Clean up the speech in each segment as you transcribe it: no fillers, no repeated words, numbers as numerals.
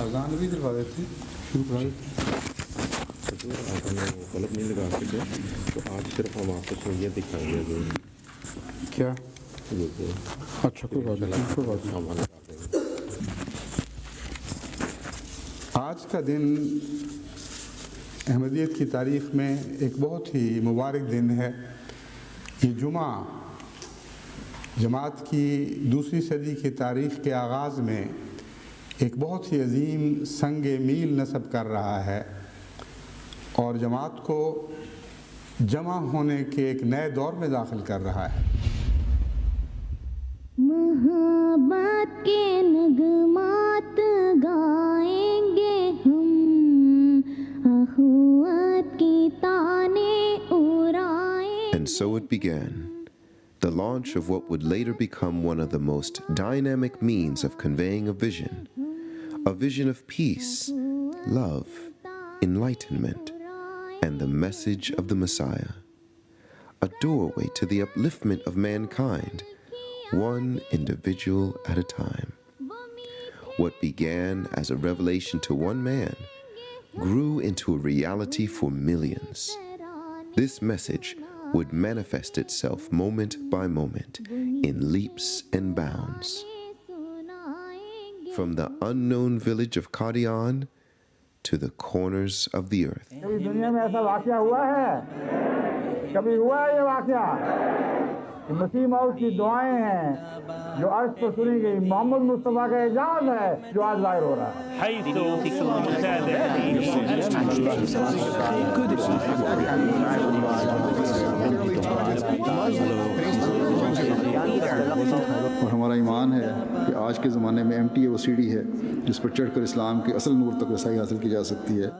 اذان بھی دلوا دیتے شروع کرا دیتے غلط نہیں لگا سکے تو آج صرف ہم آپ کو یہ دکھائیں گے کیا اچھا کوئی بات نہیں. آج کا دن احمدیت کی تاریخ میں ایک بہت ہی مبارک دن ہے. یہ جمعہ جماعت کی دوسری صدی کی تاریخ کے آغاز میں ایک بہت ہی عظیم سنگ میل نصب کر رہا ہے اور جماعت کو جمع ہونے کے ایک نئے دور میں داخل کر رہا ہے. محبت کے نغمات گائیں گے ہم، اخوت کی تانے اڑائیں. And so it began, the launch of what would later become one of the most dynamic means of conveying a vision of peace, love, enlightenment, and the message of the Messiah, a doorway to the upliftment of mankind, one individual at a time. What began as a revelation to one man grew into a reality for millions. This message would manifest itself moment by moment in leaps and bounds. From the unknown village of Qadian to the corners of the earth. کبھی دنیا میں ایسا واقعہ ہوا ہے؟ کبھی ہوا ہے یہ واقعہ کہ مسیح موعود کی دعائیں ہیں جو عرش پر سنی گئی، محمد مصطفیٰ کا اعجاز ہے جو آج ظاہر ہو رہا ہے. اور ہمارا ایمان ہے کہ آج کے زمانے میں MTA وہ سیڑھی ہے جس پر چڑھ کر اسلام کے اصل نور تک رسائی حاصل کی جا سکتی ہے.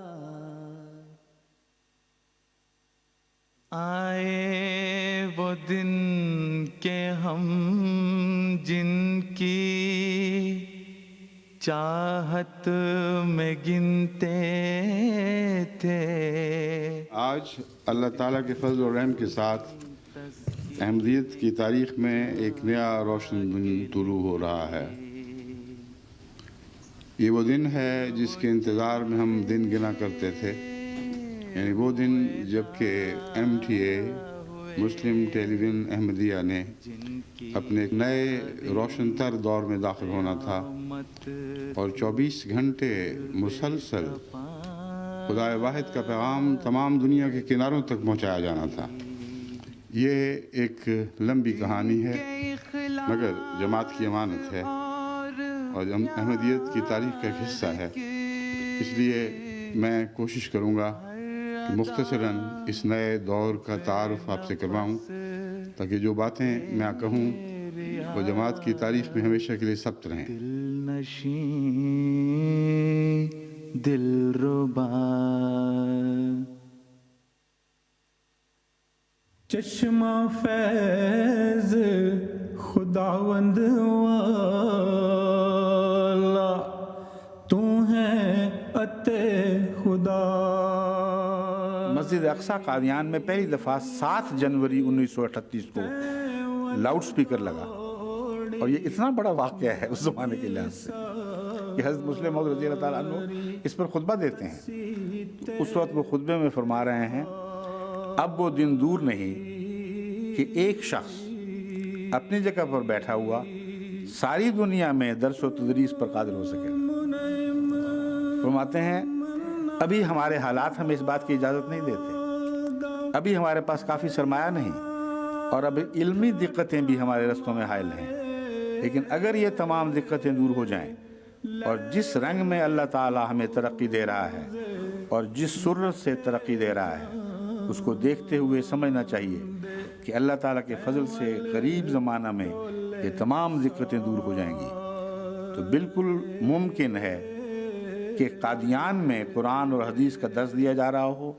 آئے وہ دن کہ ہم جن کی چاہت میں گنتے تھے. آج اللہ تعالیٰ کے فضل و رحم کے ساتھ احمدیت کی تاریخ میں ایک نیا روشن دن طلوع ہو رہا ہے. یہ وہ دن ہے جس کے انتظار میں ہم دن گنا کرتے تھے، یعنی وہ دن جب کہ MTA مسلم ٹیلی ویژن احمدیہ نے اپنے ایک نئے روشن تر دور میں داخل ہونا تھا اور 24 گھنٹے مسلسل خدا واحد کا پیغام تمام دنیا کے کناروں تک پہنچایا جانا تھا. یہ ایک لمبی کہانی ہے مگر جماعت کی امانت ہے اور احمدیت کی تاریخ کا ایک حصہ ہے. اس لیے میں کوشش کروں گا کہ مختصراً اس نئے دور کا تعارف آپ سے کرواؤں تاکہ جو باتیں میں کہوں وہ جماعت کی تاریخ میں ہمیشہ کے لیے ثبت رہیں. دل نشین دلربا چشمہ فیض خداوند والا تو ہے عطے خدا. مسجد اقصی قادیان میں پہلی دفعہ 7 جنوری 1938 کو لاؤڈ سپیکر لگا اور یہ اتنا بڑا واقعہ ہے اس زمانے کے لحاظ سے کہ حضرت مسلم موعود رضی اللہ تعالیٰ عنہ اس پر خطبہ دیتے ہیں. تو اس وقت وہ خطبے میں فرما رہے ہیں اب وہ دن دور نہیں کہ ایک شخص اپنی جگہ پر بیٹھا ہوا ساری دنیا میں درس و تدریس پر قادر ہو سکے. فرماتے ہیں ابھی ہمارے حالات ہمیں اس بات کی اجازت نہیں دیتے، ابھی ہمارے پاس کافی سرمایہ نہیں اور اب علمی دقتیں بھی ہمارے رستوں میں حائل ہیں، لیکن اگر یہ تمام دقتیں دور ہو جائیں اور جس رنگ میں اللہ تعالیٰ ہمیں ترقی دے رہا ہے اور جس سرعت سے ترقی دے رہا ہے اس کو دیکھتے ہوئے سمجھنا چاہیے کہ اللہ تعالیٰ کے فضل سے قریب زمانہ میں یہ تمام دقتیں دور ہو جائیں گی. تو بالکل ممکن ہے کہ قادیان میں قرآن اور حدیث کا درس دیا جا رہا ہو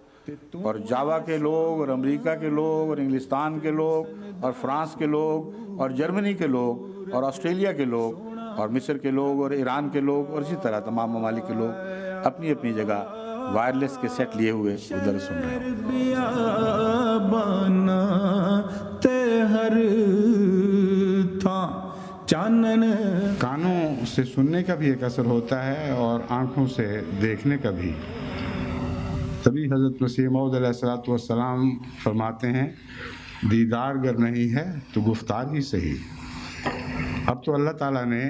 اور جاوا کے لوگ اور امریکہ کے لوگ اور انگلستان کے لوگ اور فرانس کے لوگ اور جرمنی کے لوگ اور آسٹریلیا کے لوگ اور مصر کے لوگ اور ایران کے لوگ اور اسی طرح تمام ممالک کے لوگ اپنی اپنی جگہ وائرلیس کے سیٹ لیے ہوئے ادھر سن رہے ہیں. سے سننے کا بھی ایک اثر ہوتا ہے اور آنکھوں سے دیکھنے کا بھی. تبھی حضرت مسیح موعود علیہ الصلوۃ والسلام فرماتے ہیں دیدار گر نہیں ہے تو گفتار ہی صحیح. اب تو اللہ تعالیٰ نے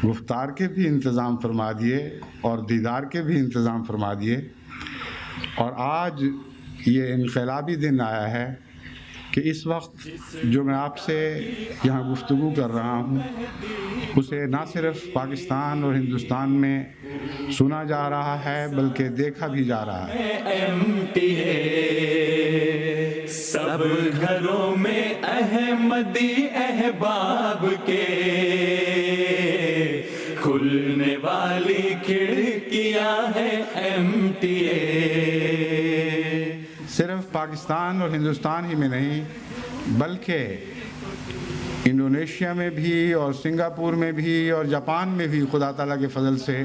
گفتار کے بھی انتظام فرما دیے اور دیدار کے بھی انتظام فرما دیے. اور آج یہ انقلابی دن آیا ہے کہ اس وقت جو میں آپ سے یہاں گفتگو کر رہا ہوں اسے نہ صرف پاکستان اور ہندوستان میں سنا جا رہا ہے بلکہ دیکھا بھی جا رہا ہے. سب گھروں میں احمدی احباب کے کھلنے والی کھڑکیاں ہیں MTA. صرف پاکستان اور ہندوستان ہی میں نہیں بلکہ انڈونیشیا میں بھی اور سنگاپور میں بھی اور جاپان میں بھی خدا تعالیٰ کے فضل سے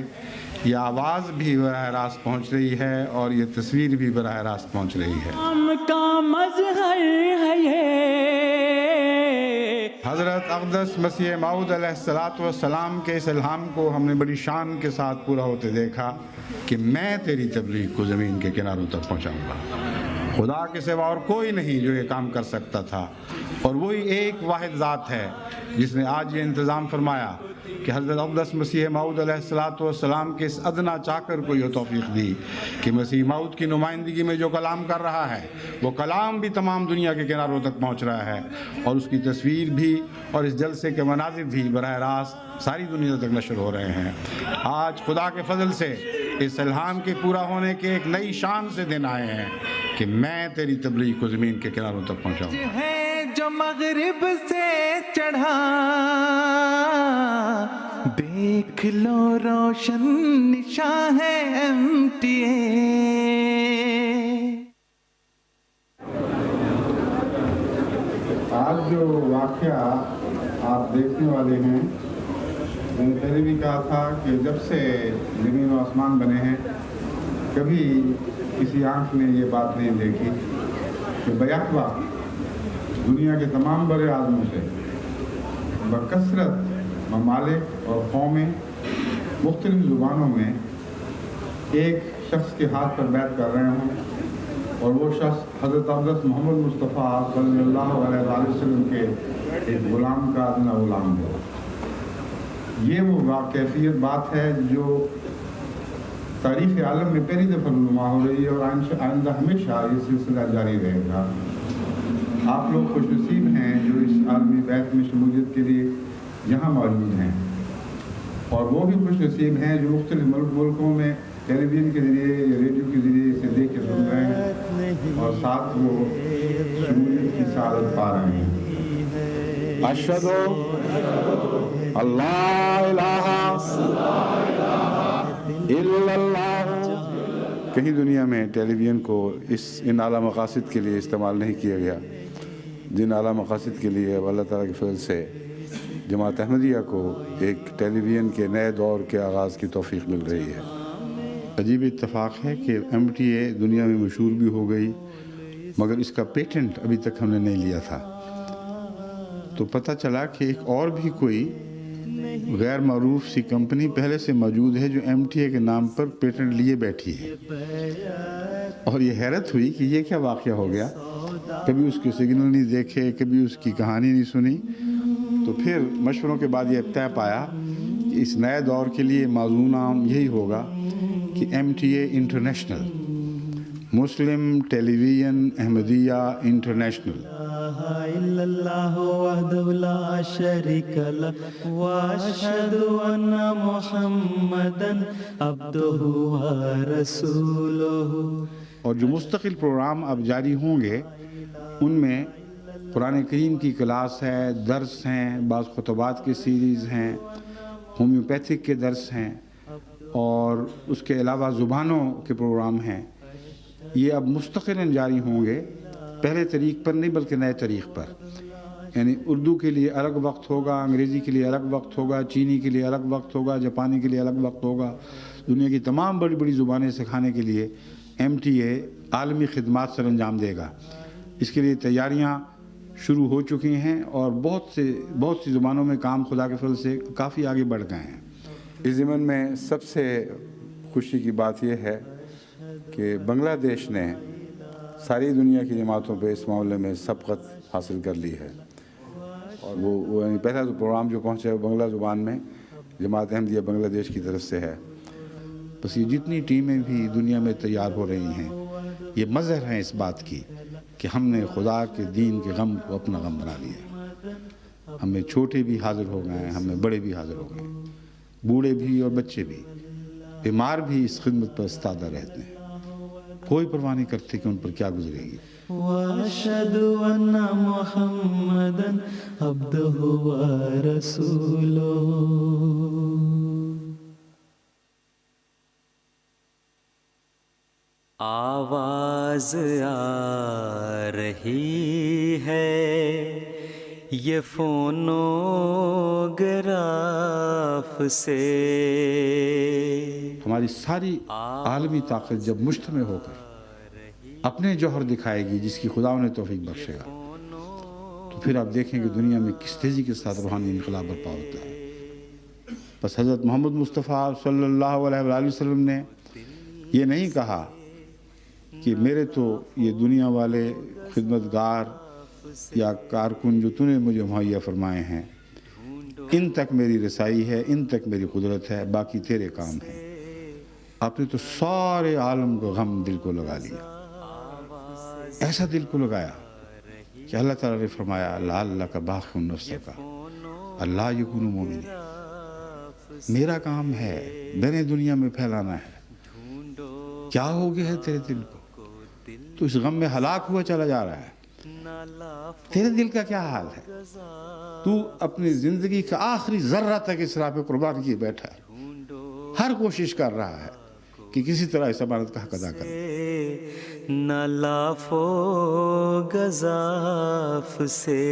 یہ آواز بھی براہ راست پہنچ رہی ہے اور یہ تصویر بھی براہ راست پہنچ رہی ہے. کا مظہر ہے یہ حضرت اقدس مسیح موعود علیہ الصلوۃ والسلام کے اس الہام کو ہم نے بڑی شان کے ساتھ پورا ہوتے دیکھا کہ میں تیری تبلیغ کو زمین کے کناروں تک پہنچاؤں گا. خدا کے سوا اور کوئی نہیں جو یہ کام کر سکتا تھا اور وہی ایک واحد ذات ہے جس نے آج یہ انتظام فرمایا کہ حضرت اقدس مسیح موعود علیہ الصلوۃ والسلام کے اس ادنا چاکر کو یہ توفیق دی کہ مسیح موعود کی نمائندگی میں جو کلام کر رہا ہے وہ کلام بھی تمام دنیا کے کناروں تک پہنچ رہا ہے اور اس کی تصویر بھی اور اس جلسے کے مناظر بھی براہ راست ساری دنیا تک نشر ہو رہے ہیں. آج خدا کے فضل سے اس الہام کے پورا ہونے کے ایک نئی شان سے دن آئے ہیں کہ میں تیری تبلیغ کو زمین کے کناروں تک پہنچاؤں. ہے جو مغرب سے چڑھا دیکھ لو روشن نشاں ہے MTA. آج جو واقعہ آپ دیکھنے والے ہیں میں نے پہلے بھی کہا تھا کہ جب سے زمین و آسمان بنے ہیں کبھی کسی آنکھ نے یہ بات نہیں دیکھی کہ بیک وقت دنیا کے تمام بڑے اعظموں سے بکثرت ممالک اور قومیں مختلف زبانوں میں ایک شخص کے ہاتھ پر بیعت کر رہے ہوں اور وہ شخص حضرت اقدس محمد مصطفیٰ صلی اللہ علیہ وآلہ وسلم کے ایک غلام کا ادنا غلام ہو. یہ وہ کیفیت بات ہے جو تاریخ عالم میں پہلی دفعہ رونما ہو رہی ہے اور آئندہ ہمیشہ یہ سلسلہ جاری رہے گا. آپ لوگ خوش نصیب ہیں جو اس عالمی بیعت میں شمولیت کے لیے یہاں موجود ہیں اور وہ بھی خوش نصیب ہیں جو مختلف ملکوں میں ٹیلی ویژن کے ذریعے یا ریڈیو کے ذریعے اسے دیکھ کے سن رہے ہیں اور ساتھ وہ شمولیت کی سعادت پا رہے ہیں. اشہدو اللہ الہ الا اللہ. کہیں دنیا میں ٹیلی ویژن کو ان اعلیٰ مقاصد کے لیے استعمال نہیں کیا گیا جن اعلیٰ مقاصد کے لیے اب اللہ تعالیٰ کے فضل سے جماعت احمدیہ کو ایک ٹیلی ویژن کے نئے دور کے آغاز کی توفیق مل رہی ہے. عجیب اتفاق ہے کہ MTA دنیا میں مشہور بھی ہو گئی مگر اس کا پیٹنٹ ابھی تک ہم نے نہیں لیا تھا. تو پتہ چلا کہ ایک اور بھی کوئی غیر معروف سی کمپنی پہلے سے موجود ہے جو MTA کے نام پر پیٹنٹ لیے بیٹھی ہے. اور یہ حیرت ہوئی کہ یہ کیا واقعہ ہو گیا. کبھی اس کے سگنل نہیں دیکھے کبھی اس کی کہانی نہیں سنی. تو پھر مشوروں کے بعد یہ طے پایا کہ اس نئے دور کے لیے موضوع نام یہی ہوگا کہ MTA انٹرنیشنل مسلم ٹیلی ویژن احمدیہ انٹرنیشنل. اللہ وحدہ لا شریک لہ واشہد ان محمدًا عبدہ ورسولہ. اور جو مستقل پروگرام اب جاری ہوں گے ان میں قرآن کریم کی کلاس ہے درس ہیں بعض خطبات کی سیریز ہیں ہومیوپیتھک کے درس ہیں اور اس کے علاوہ زبانوں کے پروگرام ہیں. یہ اب مستقلاً جاری ہوں گے پہلے طریق پر نہیں بلکہ نئے طریق پر. یعنی اردو کے لیے الگ وقت ہوگا انگریزی کے لیے الگ وقت ہوگا چینی کے لیے الگ وقت ہوگا جاپانی کے لیے الگ وقت ہوگا. دنیا کی تمام بڑی بڑی زبانیں سکھانے کے لیے MTA عالمی خدمات سر انجام دے گا. اس کے لیے تیاریاں شروع ہو چکی ہیں اور بہت سی زبانوں میں کام خدا کے فضل سے کافی آگے بڑھ گئے ہیں۔ اس ضمن میں سب سے خوشی کی بات یہ ہے کہ بنگلہ دیش نے ساری دنیا کی جماعتوں پہ اس معاملے میں سبقت حاصل کر لی ہے، اور وہ یعنی پہلا پروگرام جو پہنچا ہے وہ بنگلہ زبان میں جماعت احمدیہ بنگلہ دیش کی طرف سے ہے۔ بس یہ جتنی ٹیمیں بھی دنیا میں تیار ہو رہی ہیں یہ مظہر ہیں اس بات کی کہ ہم نے خدا کے دین کے غم کو اپنا غم بنا لیا۔ ہمیں چھوٹے بھی حاضر ہو گئے ہیں، ہمیں بڑے بھی حاضر ہو گئے ہیں، بوڑھے بھی اور بچے بھی، بیمار بھی اس خدمت پر استادہ رہتے ہیں، کوئی پرواہ نہیں کرتے کہ ان پر کیا گزرے گی۔ وَأَشْهَدُ أَنَّ مُحَمَّدًا عَبْدُهُ وَرَسُولُهُ۔ آواز آ رہی ہے یہ فونوگراف سے، ہماری ساری عالمی طاقت جب مجتمع ہو کر اپنے جوہر دکھائے گی جس کی خدا انہیں توفیق بخشے گا، تو پھر آپ دیکھیں کہ دنیا میں کس تیزی کے ساتھ روحانی انقلاب برپا ہوتا ہے۔ بس حضرت محمد مصطفیٰ صلی اللہ علیہ وآلہ وسلم نے یہ نہیں کہا کہ میرے تو یہ دنیا والے خدمتگار یا کارکن جو تو نے مجھے مہیا فرمائے ہیں ان تک میری رسائی ہے، ان تک میری قدرت ہے، باقی تیرے کام ہیں۔ آپ نے تو سارے عالم کو غم دل کو لگا لیا، ایسا دل کو لگایا کہ اللہ تعالیٰ نے فرمایا لعلک باخع نفسک اللہ یکون مومنین، میرا کام ہے، میں نے دنیا میں پھیلانا ہے، کیا ہو گیا ہے تیرے دل کو؟ تو اس غم میں ہلاک ہوا چلا جا رہا ہے، تیرے دل کا کیا حال ہے؟ تو اپنی زندگی کا آخری ذرہ تک اس راہ پہ قربان کیے بیٹھا ہے، ہر کوشش کر رہا ہے کہ کسی طرح اس امانت کا حق ادا کرے۔ نہ لاف و گزاف سے۔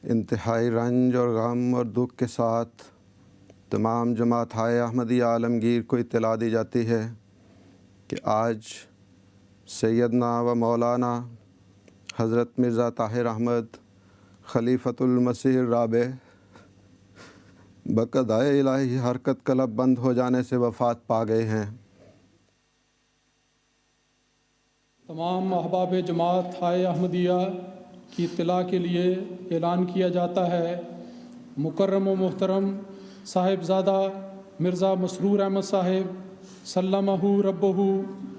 انتہائی رنج اور غم اور دکھ کے ساتھ تمام جماعت احمدیہ عالمگیر کو اطلاع دی جاتی ہے کہ آج سیدنا و مولانا حضرت مرزا طاہر احمد خلیفۃ المسیح الرابع بقضائے الہی حرکت قلب بند ہو جانے سے وفات پا گئے ہیں۔ تمام احباب جماعت احمدیہ کی اطلاع کے لیے اعلان کیا جاتا ہے مکرم و محترم صاحبزادہ مرزا مسرور احمد صاحب سلمہ ربہ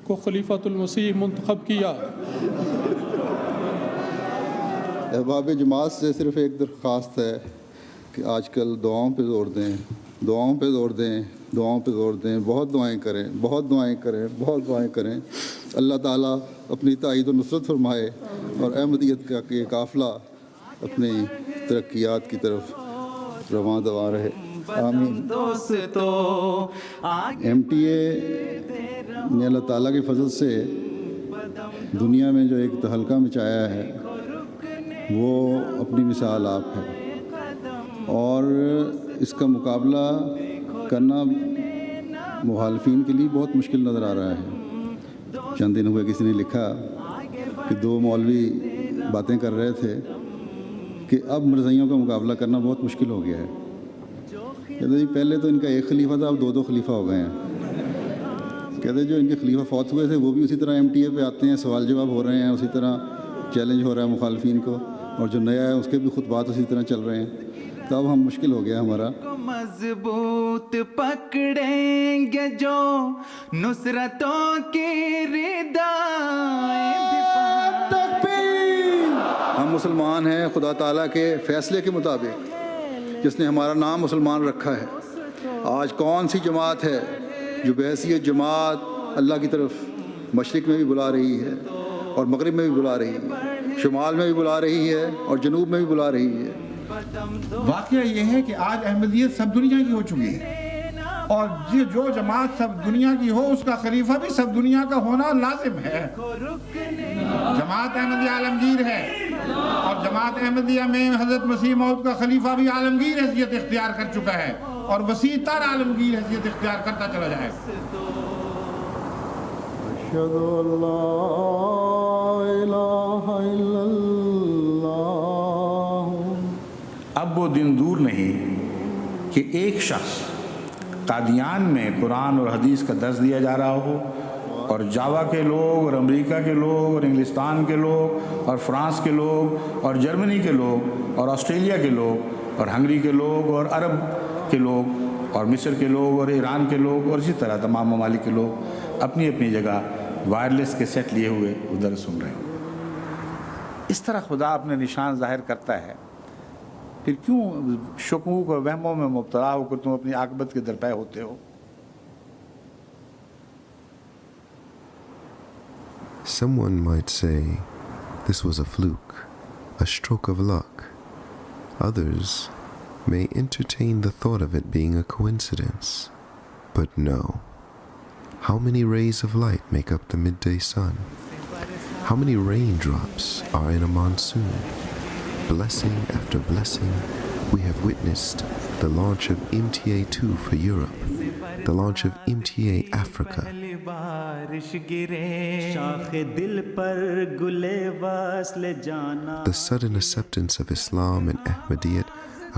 کو خلیفۃ المسیح منتخب کیا۔ احباب جماعت سے صرف ایک درخواست ہے کہ آج کل دعاؤں پہ زور دیں، دعاؤں پہ زور دیں، دعاؤں پہ زور دیں، بہت دعائیں کریں، بہت دعائیں کریں، بہت دعائیں کریں۔ اللہ تعالیٰ اپنی تائید و نصرت فرمائے اور احمدیت کا یہ قافلہ اپنی ترقیات کی طرف رواں دوا رہے، آمین۔ MTA نے اللہ تعالیٰ کے فضل سے دنیا میں جو ایک تہلکہ مچایا ہے وہ اپنی مثال آپ ہے، اور اس کا مقابلہ کرنا مخالفین کے لیے بہت مشکل نظر آ رہا ہے۔ چند دن ہوئے کسی نے لکھا کہ 2 مولوی باتیں کر رہے تھے کہ اب مرزائیوں کا مقابلہ کرنا بہت مشکل ہو گیا ہے۔ کہتے جی پہلے تو ان کا ایک خلیفہ تھا، اب 2 خلیفہ ہو گئے ہیں۔ کہتے جو ان کے خلیفہ فوت ہوئے تھے وہ بھی اسی طرح MTA پہ آتے ہیں، سوال جواب ہو رہے ہیں، اسی طرح چیلنج ہو رہا ہے مخالفین کو، اور جو نیا ہے اس کے بھی خطبات اسی طرح چل رہے ہیں۔ تو اب ہم مشکل ہو گیا ہمارا۔ مضبوط پکڑیں گے جو نصرتوں کی ردائیں بھی ہم مسلمان ہیں خدا تعالیٰ کے فیصلے کے مطابق، جس نے ہمارا نام مسلمان رکھا ہے۔ آج کون سی جماعت ہے جو بحیثیت جماعت اللہ کی طرف مشرق میں بھی بلا رہی ہے اور مغرب میں بھی بلا رہی ہے، شمال میں بھی بلا رہی ہے اور جنوب میں بھی بلا رہی ہے۔ واقعہ یہ ہے کہ آج احمدیت سب دنیا کی ہو چکی ہے، اور جو جماعت سب دنیا کی ہو اس کا خلیفہ بھی سب دنیا کا ہونا لازم ہے۔ جماعت احمدیہ عالمگیر ہے، اور جماعت احمدیہ میں حضرت مسیح موعود کا خلیفہ بھی عالمگیر حیثیت اختیار کر چکا ہے، اور وسیع تر عالمگیر حیثیت اختیار کرتا چلا جائے گا۔ أشهد أن لا إله إلا الله. اب وہ دن دور نہیں کہ ایک شخص قادیان میں قرآن اور حدیث کا درس دیا جا رہا ہو اور جاوا کے لوگ اور امریکہ کے لوگ اور انگلستان کے لوگ اور فرانس کے لوگ اور جرمنی کے لوگ اور آسٹریلیا کے لوگ اور ہنگری کے لوگ اور عرب کے لوگ اور مصر کے لوگ اور ایران کے لوگ اور اسی طرح تمام ممالک کے لوگ اپنی اپنی جگہ وائرلیس کے سیٹ لیے ہوئے ادھر سن رہے ہوں. اس طرح خدا اپنے نشان ظاہر کرتا ہے. پھر کیوں شکوک اور وہموں میں مبتلا ہو کر تم اپنی عاقبت کے درپے ہوتے ہو؟ Someone might say this was a fluke, a stroke of luck. Others may entertain the thought of it being a coincidence. But no. How many rays of light make up the midday sun? How many raindrops are in a monsoon? Blessing after blessing, we have witnessed the launch of MTA2 for Europe, the launch of MTA Africa, the sudden acceptance of Islam and Ahmadiyyat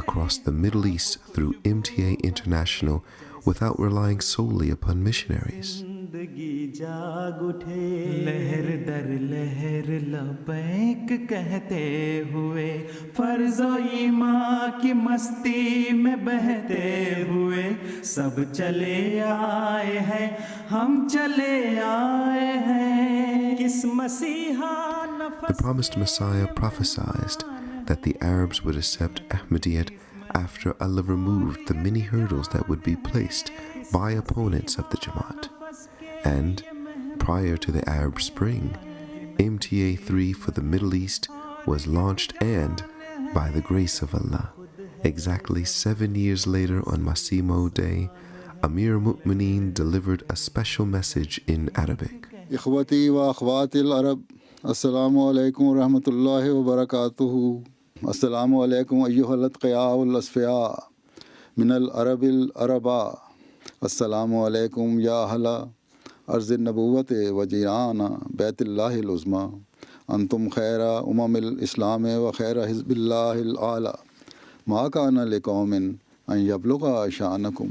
across the Middle East through MTA International without relying solely upon missionaries. لہر در لہر لبیک کہتے ہوئے فرض و ایمان کی مستی میں بہتے ہوئے سب چلے آئے ہیں ہم چلے آئے ہیں کس مسیحا The promised Messiah prophesied that the Arabs would accept Ahmadiyyat after Allah removed the many hurdles that would be placed by opponents of the Jamaat. And prior to the Arab Spring, MTA3 for the Middle East was launched, and by the grace of Allah, exactly 7 years later on Masimo Day, Amir al-Mu'mineen delivered a special message in Arabic. إخوتي وأخواتي العرب السلام عليكم ورحمة الله وبركاته. السلام عليكم أيها الأتقياء والأصفياء من العرب العرباء. السلام عليكم يا أهل أرض النبوة وجيران بيت الله العظمى. أنتم خير الإسلام وخير حزب الله الأعلى. ما كان لقوم أن يبلغ شأنكم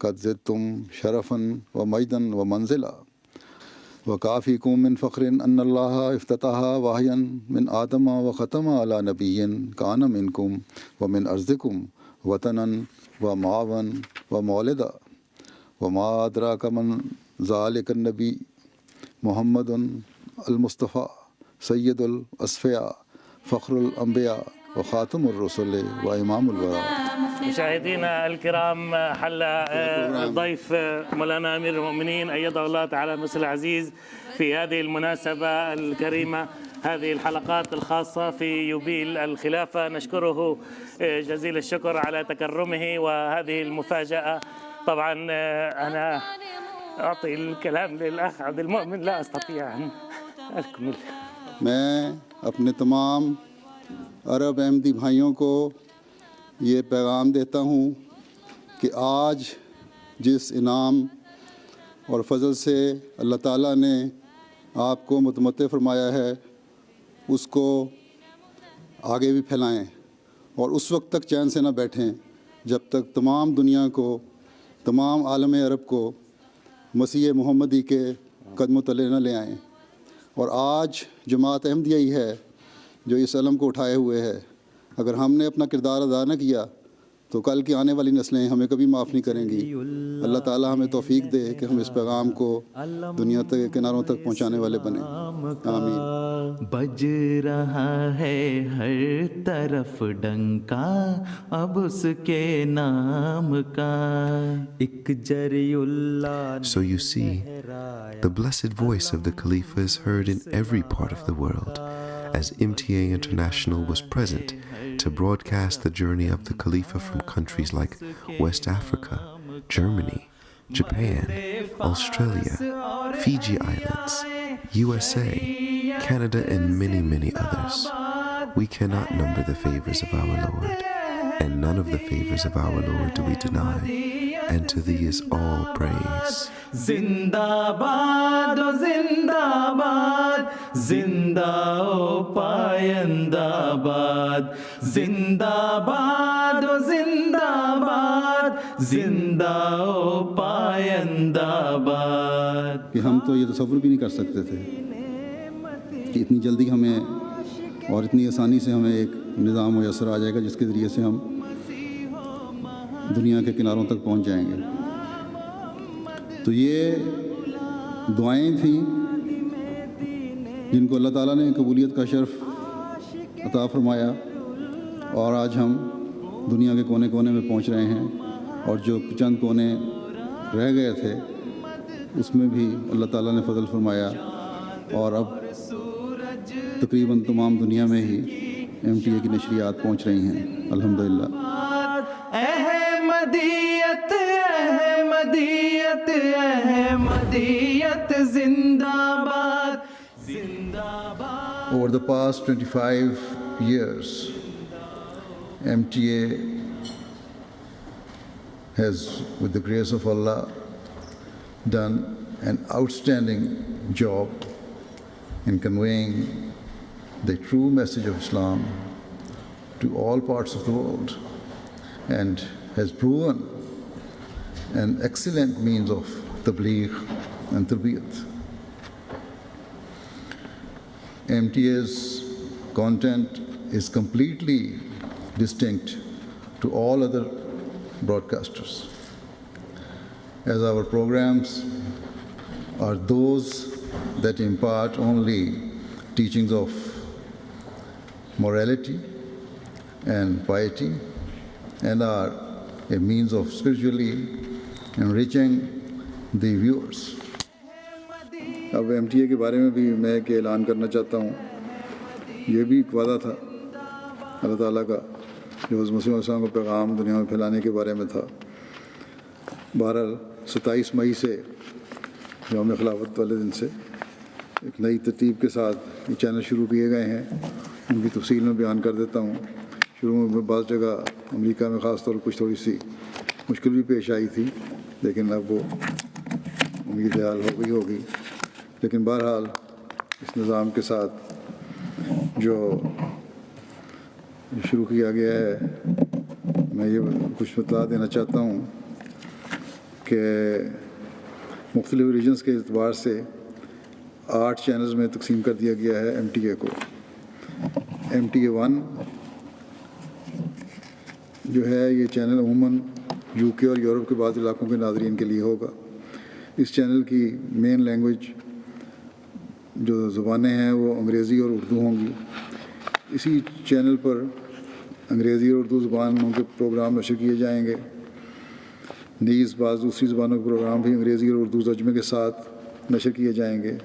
قد زدتم شرفا ومجدا ومنزلا. وكافيكم من فخر أن الله افتتح وحيا من آدم وختم على نبي كان منكم ومن أرضكم وطنا ومعوا ومولدا. وما أدراك من ذلك النبي محمد المصطفى سيد الأصفياء فخر الأنبياء وخاتم الرسل وإمام الوراء. مشاهدينا الكرام، حل ضيف مولانا أمير المؤمنين أيده الله تعالى مصر العزيز في هذه المناسبة الكريمة، هذه الحلقات الخاصة في يوبيل الخلافة. نشكره جزيل الشكر على تكرمه وهذه المفاجأة. طبعا أنا أعطي الكلام للأخ عبد المؤمن، لا أستطيع أن أكمل. میں اپنے تمام عرب احمدی بھائیوں کو یہ پیغام دیتا ہوں کہ آج جس انعام اور فضل سے اللہ تعالیٰ نے آپ کو متمتع فرمایا ہے اس کو آگے بھی پھیلائیں، اور اس وقت تک چین سے نہ بیٹھیں جب تک تمام دنیا کو، تمام عالم عرب کو مسیح محمدی کے قدم تلے نہ لے آئیں. اور آج جماعت احمدیہ ہی ہے جو اس علم کو اٹھائے ہوئے ہے. اگر ہم نے اپنا کردار ادا نہ کیا تو کل کی آنے والی نسلیں ہمیں کبھی معاف نہیں کریں گی. اللہ تعالیٰ ہمیں توفیق دے کہ ہم اس پیغام کو دنیا کے کناروں تک پہنچانے والے بنیں. آمین. بج رہا ہے ہر طرف ڈنکا اب اس کے نام کا ایک جری اللہ. So you see, the blessed voice of the Khalifa is heard in every part of the world, as MTA International was present to broadcast the journey of the Khalifa from countries like West Africa, Germany, Japan, Australia, Fiji Islands, USA, Canada, and many, many others. We cannot number the favors of our Lord, and none of the favors of our Lord do we deny, and to Thee is all praise. Zindabad, زندہ و پائندہ باد، زندہ باد و زندہ باد، زندہ و پائندہ باد. کہ ہم تو یہ تصور بھی نہیں کر سکتے تھے کہ اتنی جلدی ہمیں اور اتنی آسانی سے ہمیں ایک نظام میسر آ جائے گا جس کے ذریعے سے ہم دنیا کے کناروں تک پہنچ جائیں گے. تو یہ دعائیں تھیں جن کو اللہ تعالیٰ نے قبولیت کا شرف عطا فرمایا، اور آج ہم دنیا کے کونے کونے میں پہنچ رہے ہیں، اور جو چند کونے رہ گئے تھے اس میں بھی اللہ تعالیٰ نے فضل فرمایا، اور اب تقریباً تمام دنیا میں ہی MTA کی نشریات پہنچ رہی ہیں الحمدللہ. احمدیت احمدیت احمدیت زندہ باد، زندہ باد. Over the past 25 years, MTA has, with the grace of Allah, done an outstanding job in conveying the true message of Islam to all parts of the world, and has proven an excellent means of tabligh and tarbiyat. MTA's content is completely distinct to all other broadcasters, as our programs are those that impart only teachings of morality and piety, and are a means of spiritually enriching the viewers. اب MTA کے بارے میں بھی میں ایک اعلان کرنا چاہتا ہوں. یہ بھی ایک وعدہ تھا اللہ تعالیٰ کا جو حضرت مسیح علیہ السلام کا پیغام دنیا میں پھیلانے کے بارے میں تھا. بہرحال 27 مئی سے یوم خلافت والے دن سے ایک نئی ترتیب کے ساتھ یہ چینل شروع کیے گئے ہیں. ان کی تفصیل میں بیان کر دیتا ہوں. شروع میں بعض جگہ امریکہ میں خاص طور پر کچھ تھوڑی سی مشکل بھی پیش آئی تھی، لیکن اب وہ امید حال ہو گئی ہوگی. لیکن بہرحال اس نظام کے ساتھ جو شروع کیا گیا ہے، میں یہ کچھ بتلا دینا چاہتا ہوں کہ مختلف ریجنز کے اعتبار سے 8 چینلز میں تقسیم کر دیا گیا ہے MTA کو. MTA 1 جو ہے یہ چینل عموماً UK اور یورپ کے بعض علاقوں کے ناظرین کے لیے ہوگا. اس چینل کی مین لینگویج جو زبانیں ہیں وہ انگریزی اور اردو ہوں گی. اسی چینل پر انگریزی اور اردو زبانوں کے پروگرام نشر کیے جائیں گے. نیز بعض دوسری زبانوں کے پروگرام بھی انگریزی اور اردو ترجمے کے ساتھ نشر کیے جائیں گے.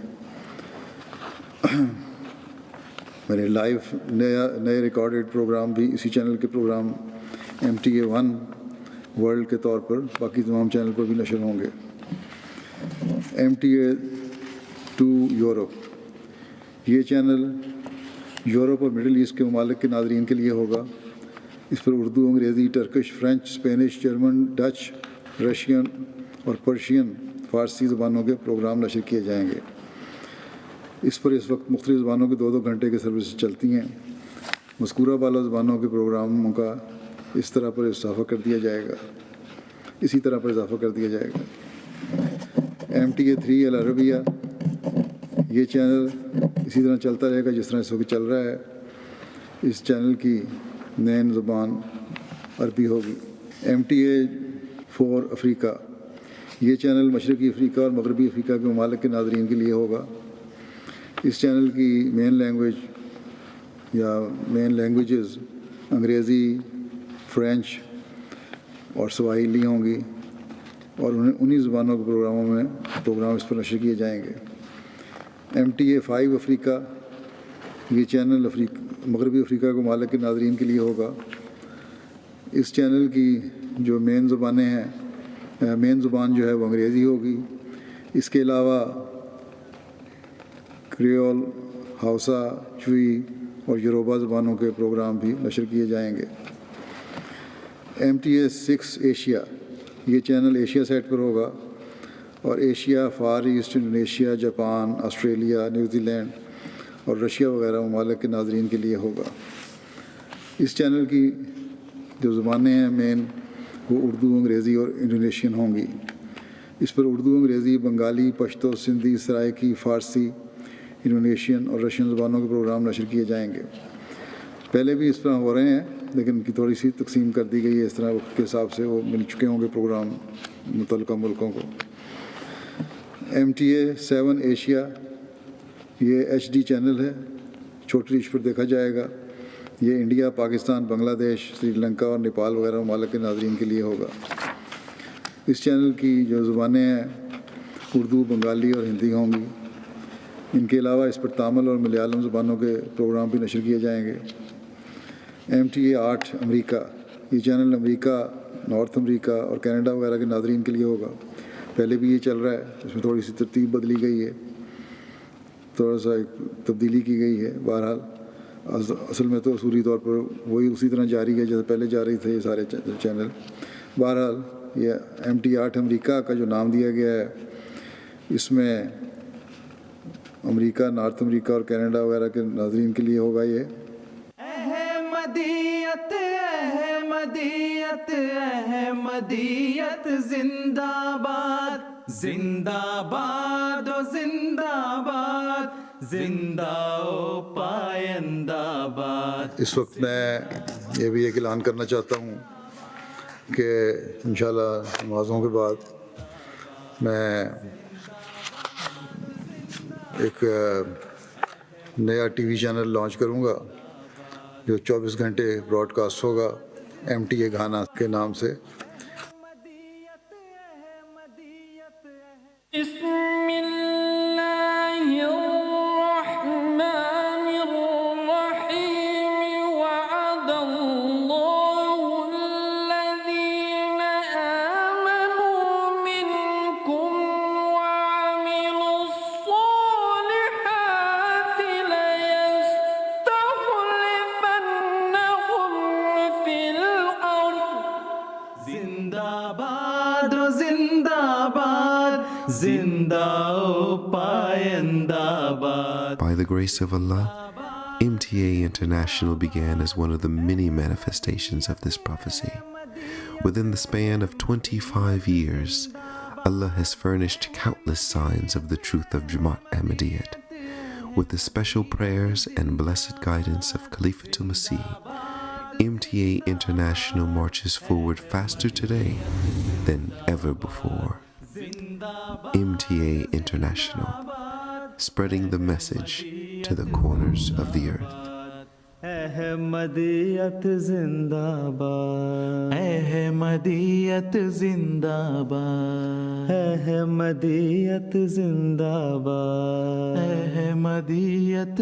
میرے لائیو نئے ریکارڈڈ پروگرام بھی اسی چینل کے پروگرام MTA 1 ورلڈ کے طور پر باقی تمام چینل پر بھی نشر ہوں گے. MTA 2 یورپ، یہ چینل یورپ اور مڈل ایسٹ کے ممالک کے ناظرین کے لیے ہوگا. اس پر اردو، انگریزی، Turkish, French, Spanish, German, Dutch, Russian اور پرشین فارسی زبانوں کے پروگرام نشر کیے جائیں گے. اس پر اس وقت مختلف زبانوں کے 2-2 گھنٹے کی سروس چلتی ہیں. مذکورہ بالا زبانوں کے پروگراموں کا اس طرح پر اضافہ کر دیا جائے گا، اسی طرح پر اضافہ کر دیا جائے گا. MTA 3 العربیہ، یہ چینل اسی طرح چلتا رہے گا جس طرح اس وقت چل رہا ہے. اس چینل کی مین زبان عربی ہوگی. MTA 4 افریقہ، یہ چینل مشرقی افریقہ اور مغربی افریقہ کے ممالک کے ناظرین کے لیے ہوگا. اس چینل کی مین لینگویج یا مین لینگویجز انگریزی، فرینچ اور سواحیلی ہوں گی، اور انہی زبانوں کے پروگرام اس پر نشر کیے جائیں گے. MTA 5 افریقہ، یہ چینل مغربی افریقہ کے ممالک کے ناظرین کے لیے ہوگا. اس چینل کی جو مین زبان جو ہے وہ انگریزی ہوگی. اس کے علاوہ کریول، ہاؤسا، چوئی اور یوروبا زبانوں کے پروگرام بھی نشر کیے جائیں گے. MTA 6 ایشیا، یہ چینل ایشیا سیٹ پر ہوگا، اور Asia, far east, Indonesia, Japan, Australia, New Zealand اور رشیا وغیرہ ممالک کے ناظرین کے لیے ہوگا۔ اس چینل کی جو زبانیں ہیں مین وہ اردو، انگریزی اور انڈونیشین ہوں گی۔ اس پر اردو، انگریزی، بنگالی، پشتو، سندھی، سرائکی، فارسی، انڈونیشین اور رشین زبانوں کے پروگرام نشر کیے جائیں گے۔ پہلے بھی اس طرح ہو رہے ہیں لیکن ان کی تھوڑی سی تقسیم کر دی گئی ہے، اس طرح وقت کے حساب سے وہ مل چکے ہوں گے پروگرام متعلقہ ملکوں کو۔ MTA 7 ایشیا یہ HD چینل ہے، چھوٹی ریچ پر دیکھا جائے گا۔ یہ انڈیا، پاکستان، بنگلہ دیش، سری لنکا اور نیپال وغیرہ ممالک کے ناظرین کے لیے ہوگا۔ اس چینل کی جو زبانیں ہیں اردو، بنگالی اور ہندی ہوں گی۔ ان کے علاوہ اس پر تامل اور ملیالم زبانوں کے پروگرام بھی نشر کیے جائیں گے۔ MTA 8 امریکہ یہ چینل امریکہ، نارتھ امریکہ اور کینیڈا وغیرہ کے ناظرین کے لیے ہوگا۔ پہلے بھی یہ چل رہا ہے، اس میں تھوڑی سی ترتیب بدلی گئی ہے، تھوڑا سا ایک تبدیلی کی گئی ہے۔ بہرحال اصل میں تو اصولی طور پر وہی اسی طرح جاری ہے جیسے پہلے جاری تھے یہ سارے چینل۔ بہرحال یہ MTA 8 امریکہ کا جو نام دیا گیا ہے اس میں امریکہ، نارتھ امریکہ اور کینیڈا وغیرہ کے ناظرین کے لیے ہوگا۔ یہ احمدیت احمدیت احمدیت زندہ باد، زندہ باد و زندہ باد، زندہ و پائندہ باد۔ اس وقت میں یہ بھی ایک اعلان کرنا چاہتا ہوں کہ انشاءاللہ نمازوں کے بعد میں ایک نیا TV چینل لانچ کروں گا جو 24 گھنٹے براڈ کاسٹ ہوگا MTA گھانا کے نام سے۔ By the grace of Allah, MTA International began as one of the many manifestations of this prophecy. Within the span of 25 years, Allah has furnished countless signs of the truth of Jamaat Ahmadiyyat. With the special prayers and blessed guidance of Khalifatul Masih, MTA International marches forward faster today than ever before. MTA International, spreading the message to the corners of the earth. احمدیت زندہ باد، احمدیت زندہ باد، احمدیت زندہ باد، احمدیت